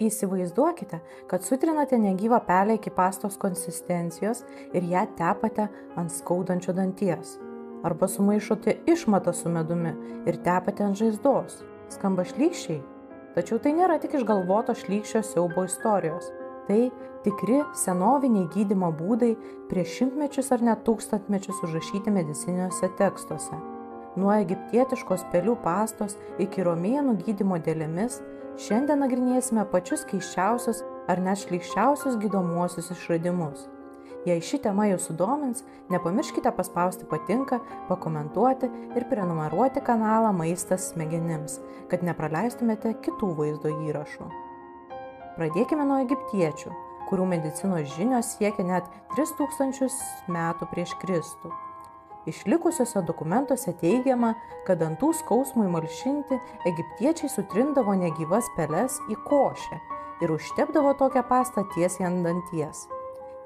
Įsivaizduokite, kad sutrinate negyvą pelę iki pastos konsistencijos ir ją tepate ant skaudančio danties. Arba sumaišote išmatą su medumi ir tepate ant žaizdos. Skamba šlykščiai, tačiau tai nėra tik išgalvoto šlykščio siaubo istorijos. Tai tikri senoviniai gydymo būdai prieš šimtmečius ar net tūkstantmečius užrašyti medicininiuose tekstuose. Nuo egiptietiškos pelių pastos iki romėnų gydymo dėlėmis šiandien nagrinėsime pačius keisčiausius ar net šlykščiausius gydomuosius išradimus. Jei ši tema jūs sudomins, nepamirškite paspausti patinka, pakomentuoti ir prenumeruoti kanalą Maistas smegenims, kad nepraleistumėte kitų vaizdo įrašų. Pradėkime nuo egiptiečių, kurių medicinos žinios siekia net 3000 metų prieš Kristų. Išlikusiuose dokumentuose teigiama, kad dantų skausmui malšinti egiptiečiai sutrindavo negyvas peles į košę ir užtepdavo tokią pastą tiesiai ant danties.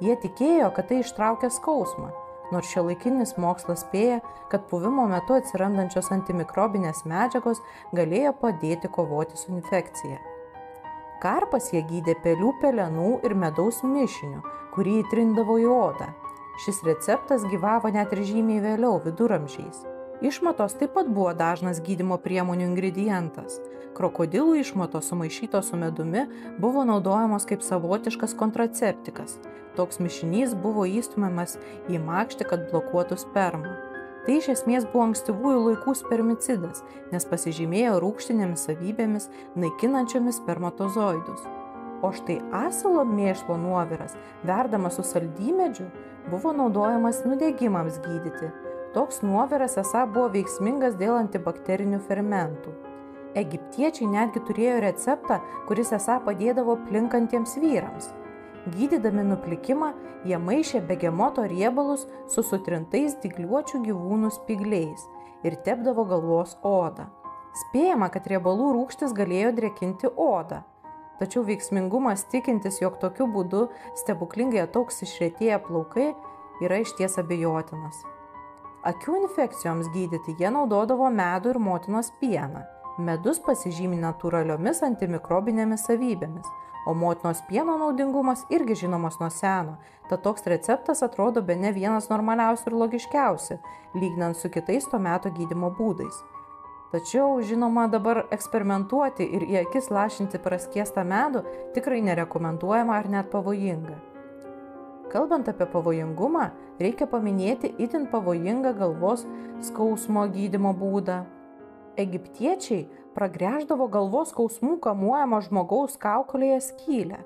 Jie tikėjo, kad tai ištraukia skausmą, nors šiuolaikinis mokslas spėja, kad puvimo metu atsirandančios antimikrobinės medžiagos galėjo padėti kovoti su infekcija. Karpas jie gydė pelių, pelenų ir medaus mišiniu, kurį įtrindavo į odą. Šis receptas gyvavo net ir žymiai vėliau, viduramžiais. Išmatos taip pat buvo dažnas gydymo priemonių ingredientas. Krokodilų išmatos sumaišytos su medumi buvo naudojamos kaip savotiškas kontraceptikas. Toks mišinys buvo įstumiamas į makštį, kad blokuotų spermą. Tai iš esmės buvo ankstyvųjų laikų spermicidas, nes pasižymėjo rūgštinėmis savybėmis, naikinančiomis spermatozoidus. O štai asilo mėšlo nuoviras, verdamas su saldymedžiu, buvo naudojamas nudegimams gydyti. Toks nuoviras esą buvo veiksmingas dėl antibakterinių fermentų. Egiptiečiai netgi turėjo receptą, kuris esą padėdavo plinkantiems vyrams. Gydydami nuplikimą, jie maišė begemoto riebalus su sutrintais dygliuočių gyvūnų spygliais ir tepdavo galvos odą. Spėjama, kad riebalų rūgštis galėjo drėkinti odą. Tačiau veiksmingumas tikintis, jog tokiu būdu stebuklingai ataugs išretėję plaukai, yra išties abejotinas. Akių infekcijoms gydyti jie naudodavo medų ir motinos pieną. Medus pasižymi natūraliomis antimikrobinėmis savybėmis, o motinos pieno naudingumas irgi žinomas nuo seno, tad toks receptas atrodo bene vienas normaliausių ir logiškiausių, lyginant su kitais to meto gydymo būdais. Tačiau, žinoma, dabar eksperimentuoti ir į akis lašinti praskiestą medų tikrai nerekomenduojama ar net pavojinga. Kalbant apie pavojingumą, reikia paminėti itin pavojingą galvos skausmo gydymo būdą. Egiptiečiai pragręždavo galvos skausmų kamuojamo žmogaus kaukolėje skylę.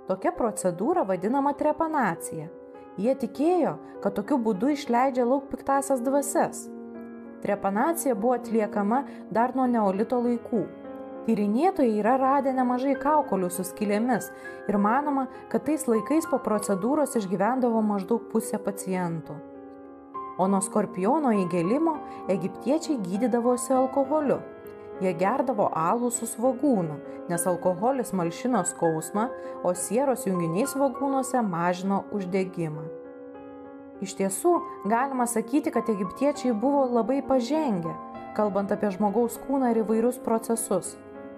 Tokia procedūra vadinama trepanacija. Jie tikėjo, kad tokiu būdu išleidžia lauk piktąsias dvasias. Trepanacija buvo atliekama dar nuo neolito laikų. Tyrinėtojai yra radę nemažai kaukolių su skylėmis ir manoma, kad tais laikais po procedūros išgyvendavo maždaug pusė pacientų. O nuo skorpiono įgėlimo egiptiečiai gydydavosi alkoholiu. Jie gerdavo alų su svogūnu, nes alkoholis malšino skausmą, o sieros junginiai svogūnuose mažino uždegimą. Iš tiesų, galima sakyti, kad egiptiečiai buvo labai pažengę, kalbant apie žmogaus kūną ir įvairius procesus.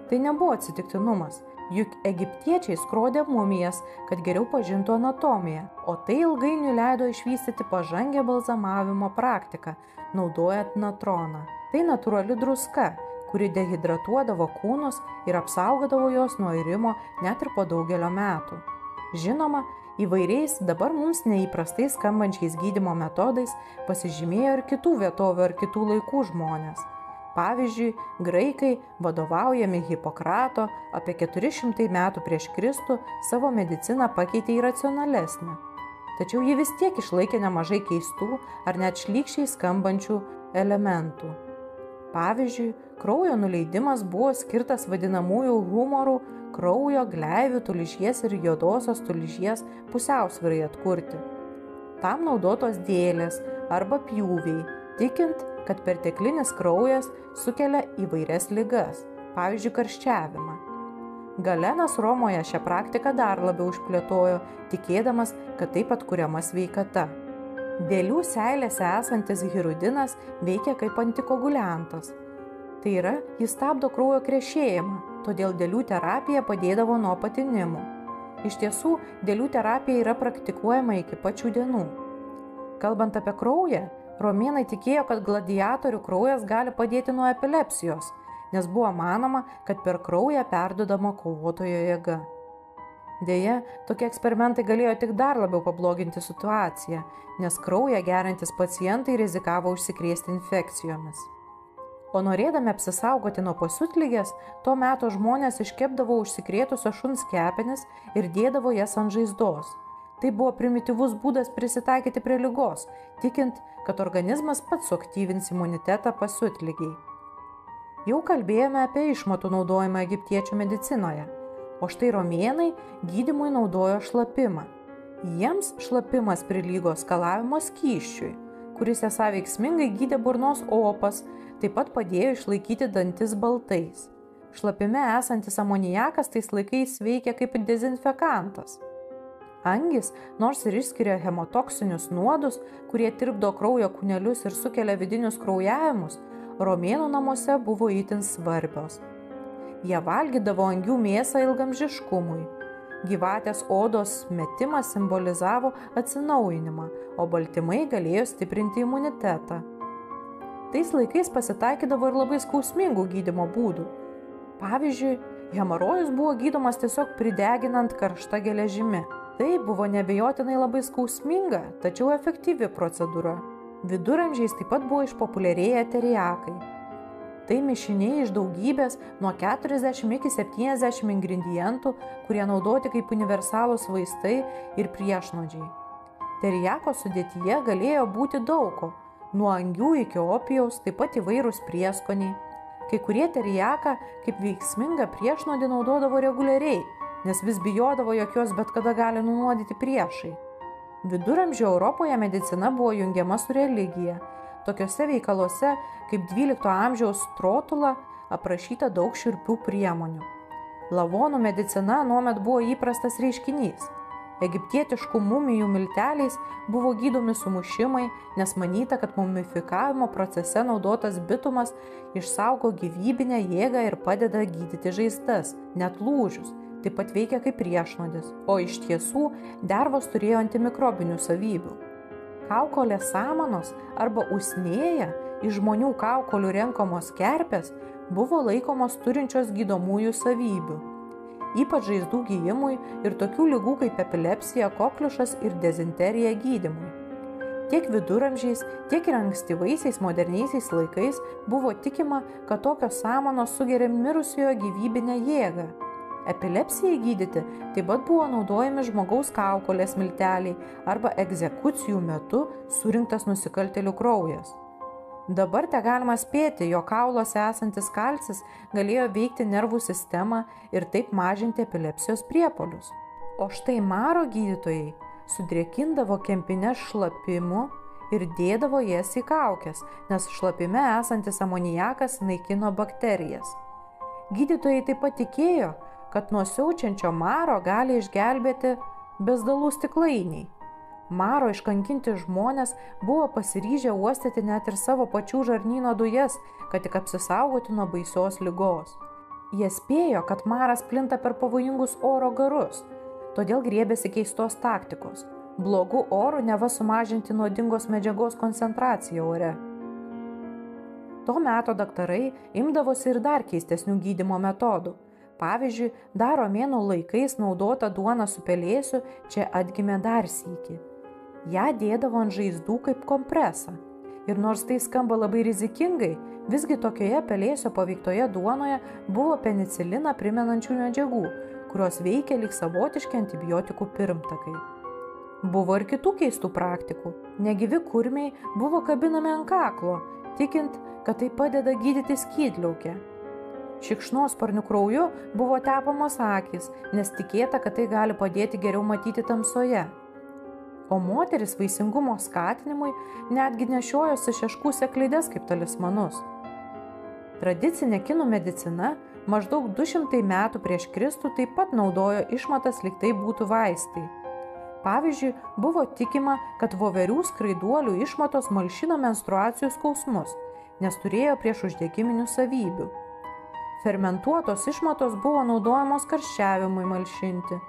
Tai nebuvo atsitiktinumas, juk egiptiečiai skrodė mumijas, kad geriau pažintų anatomiją, o tai ilgainiui leido išvystyti pažangę balzamavimo praktiką, naudojant natroną. Tai natūrali druska, kuri dehidratuodavo kūnus ir apsaugodavo juos nuo irimo net ir po daugelio metų. Žinoma, įvairiais dabar mums neįprastais skambančiais gydymo metodais pasižymėjo ir kitų vietovių ar kitų laikų žmonės. Pavyzdžiui, graikai, vadovaujami Hipokrato, apie 400 metų prieš Kristų savo mediciną pakeitė į racionalesnę. Tačiau ji vis tiek išlaikė nemažai keistų ar net šlykščiai skambančių elementų. Pavyzdžiui, kraujo nuleidimas buvo skirtas vadinamųjų humorų, kraujo, gleivių, tulžies ir juodosios tulžies pusiausvyrai atkurti. Tam naudotos dėlės arba pjūviai, tikint, kad perteklinis kraujas sukelia įvairias ligas, pavyzdžiui, karščiavimą. Galenas Romoje šią praktiką dar labiau išplėtojo, tikėdamas, kad taip atkuriama sveikata. Dėlių seilėse esantis hirudinas veikia kaip antikoaguliantas. Tai yra, jis stabdo kraujo krešėjimą, todėl dėlių terapija padėdavo nuo patinimų. Iš tiesų, dėlių terapija yra praktikuojama iki pačių dienų. Kalbant apie kraują, romėnai tikėjo, kad gladiatorių kraujas gali padėti nuo epilepsijos, nes buvo manoma, kad per kraują perduodama kovotojo jėga. Deja, tokie eksperimentai galėjo tik dar labiau pabloginti situaciją, nes kraują geriantis pacientai rizikavo užsikrėsti infekcijomis. O norėdami apsisaugoti nuo pasiutligės, to meto žmonės iškepdavo užsikrėtusio šuns kepenis ir dėdavo jas ant žaizdos. Tai buvo primityvus būdas prisitaikyti prie ligos, tikint, kad organizmas pats suaktyvins imunitetą pasiutligiai. Jau kalbėjome apie išmatų naudojimą egiptiečių medicinoje, o štai romėnai gydymui naudojo šlapimą. Jiems šlapimas prilygo skalavimo skysčiui, kuris esą veiksmingai gydė burnos opas, taip pat padėjo išlaikyti dantis baltais. Šlapime esantis amoniakas tais laikais veikia kaip dezinfekantas. Angys, nors ir išskiria hemotoksinius nuodus, kurie tirpdo kraujo kūnelius ir sukelia vidinius kraujavimus, romėnų namuose buvo itin svarbios. Jie valgydavo angių mėsą ilgamžiškumui. Gyvatės odos metimas simbolizavo atsinaujinimą, o baltymai galėjo stiprinti imunitetą. Tais laikais pasitaikydavo ir labai skausmingų gydymo būdų. Pavyzdžiui, hemorojus buvo gydomas tiesiog prideginant karšta geležimi. Tai buvo neabejotinai labai skausminga, tačiau efektyvi procedūra. Viduramžiais taip pat buvo išpopuliarėję teriakai. Tai mišiniai iš daugybės nuo 40 iki 70 ingredientų, kurie naudoti kaip universalūs vaistai ir priešnuodžiai. Teriako sudėtyje galėjo būti daugo, nuo angių iki opijaus, taip pat įvairūs prieskoniai. Kai kurie teriaką kaip veiksmingą priešnuodį naudodavo reguliariai, nes vis bijodavo, jog juos bet kada gali nunuodyti priešai. Viduramžių Europoje medicina buvo jungiama su religija. Tokiuose veikaluose kaip 12 amžiaus Trotula aprašyta daug šiurpių priemonių. Lavonų medicina anuomet buvo įprastas reiškinys. Egiptietiškų mumijų milteliais buvo gydomi sumušimai, nes manyta, kad mumifikavimo procese naudotas bitumas išsaugo gyvybinę jėgą ir padeda gydyti žaizdas, net lūžius. Taip pat veikia kaip priešnuodis, o iš tiesų dervos turėjo antimikrobinių savybių. Kaukolės samanos arba usnėja iš žmonių kaukolių renkamos kerpės buvo laikomos turinčios gydomųjų savybių, ypač žaizdų gijimui ir tokių ligų kaip epilepsija, kokliušas ir dezinterija gydymui. Tiek viduramžiais, tiek ir ankstyvaisiais moderniaisiais laikais buvo tikima, kad tokios samanos sugeria mirusiojo gyvybinę jėgą. Epilepsijai gydyti taip pat buvo naudojami žmogaus kaukolės milteliai arba egzekucijų metu surinktas nusikaltėlių kraujas. Dabar te galima spėti, jog kauluose esantis kalcis galėjo veikti nervų sistemą ir taip mažinti epilepsijos priepuolius. O štai maro gydytojai sudrėkindavo kempines šlapimu ir dėdavo jas į kaukes, nes šlapime esantis amoniakas naikino bakterijas. Gydytojai taip pat tikėjo, kad nuo siaučiančio maro gali išgelbėti bezdalų stiklainiai. Maro iškankinti žmonės buvo pasiryžę uostyti net ir savo pačių žarnyno dujas, kad tik apsisaugotų nuo baisios ligos. Jie spėjo, kad maras plinta per pavojingus oro garus, todėl griebėsi keistos taktikos – blogų orų neva sumažinti nuodingos medžiagos koncentraciją ore. To meto daktarai imdavosi ir dar keistesnių gydymo metodų. Pavyzdžiui, dar romėnų laikais naudota duona su pelėsiu čia atgimė dar sykį. Ja dėdavo ant žaizdų kaip kompresą. Ir nors tai skamba labai rizikingai, visgi tokioje pelėsio paveiktoje duonoje buvo peniciliną primenančių medžiagų, kurios veikia lyg savotiški antibiotikų pirmtakai. Buvo ir kitų keistų praktikų. Negyvi kurmiai buvo kabinami ant kaklo, tikint, kad tai padeda gydyti skydliaukę. Šikšnosparnių krauju buvo tepamos akys, nes tikėta, kad tai gali padėti geriau matyti tamsoje. O moteris vaisingumo skatinimui netgi nešiojosi šeškų seklides kaip talismanus. Tradicinė kinų medicina maždaug 200 metų prieš Kristų taip pat naudojo išmatas, lyg tai būtų vaistai. Pavyzdžiui, buvo tikima, kad voverių skraiduolių išmatos malšino menstruacijų skausmus, nes turėjo priešuždegiminių savybių. Fermentuotos išmatos buvo naudojamos karščiavimui malšinti,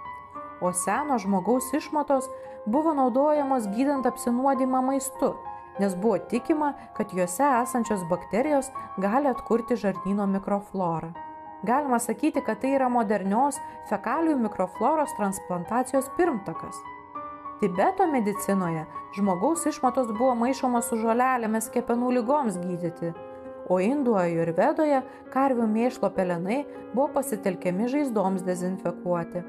o seno žmogaus išmatos buvo naudojamos gydant apsinuodimą maistu, nes buvo tikima, kad juose esančios bakterijos gali atkurti žarnyno mikroflorą. Galima sakyti, kad tai yra modernios fekalijų mikrofloros transplantacijos pirmtakas. Tibeto medicinoje žmogaus išmatos buvo maišomos su žolelėmis kepenų ligoms gydyti, o indų ajurvedoje karvių mėšlo pelenai buvo pasitelkiami žaizdoms dezinfekuoti.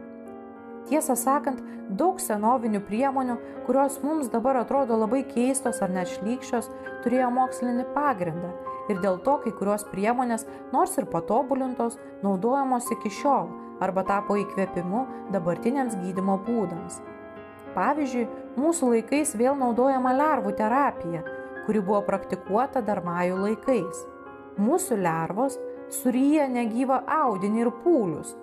Tiesą sakant, daug senovinių priemonių, kurios mums dabar atrodo labai keistos ar net šlykščios, turėjo mokslinį pagrindą ir dėl to kai kurios priemonės, nors ir patobulintos, naudojamos iki šiol arba tapo įkvėpimu dabartiniams gydymo būdams. Pavyzdžiui, mūsų laikais vėl naudojama lervų terapija, kuri buvo praktikuota dar majų laikais. Mūsų lervos suryja negyvą audinį ir pūlius,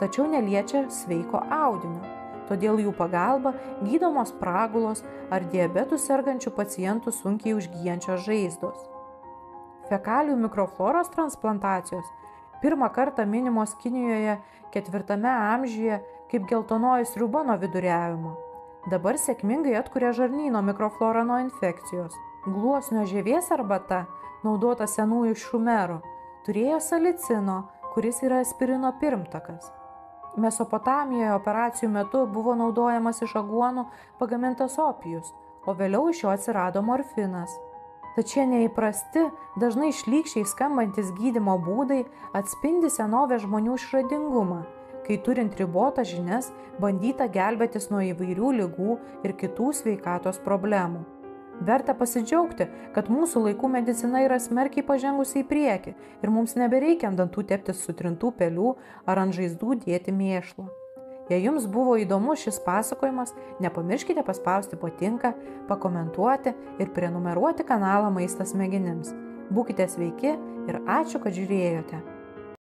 tačiau neliečia sveiko audinio, todėl jų pagalba gydomos pragulos ar diabetų sergančių pacientų sunkiai užgyjančios žaizdos. Fekalijų mikrofloros transplantacijos pirmą kartą minimos Kinijoje 4 amžiuje kaip geltonoji sriuba nuo viduriavimo. Dabar sėkmingai atkuria žarnyno mikroflorą nuo infekcijos. Gluosnio žievės arbata, naudota senųjų šumerų, turėjo salicino, kuris yra aspirino pirmtakas. Mesopotamijoje operacijų metu buvo naudojamas iš aguonų pagamintas opijus, o vėliau iš jo atsirado morfinas. Tačiau neįprasti, dažnai šlykščiai skambantis gydymo būdai atspindi senovės žmonių išradingumą, kai turint ribotas žinias bandyta gelbėtis nuo įvairių ligų ir kitų sveikatos problemų. Verta pasidžiaugti, kad mūsų laikų medicina yra smarkiai pažengusi į priekį ir mums nebereikia ant dantų teptis sutrintų pelių ar ant žaizdų dėti mėšlo. Jei jums buvo įdomus šis pasakojimas, nepamirškite paspausti patinka, pakomentuoti ir prenumeruoti kanalą Maistas smegenims. Būkite sveiki ir ačiū, kad žiūrėjote.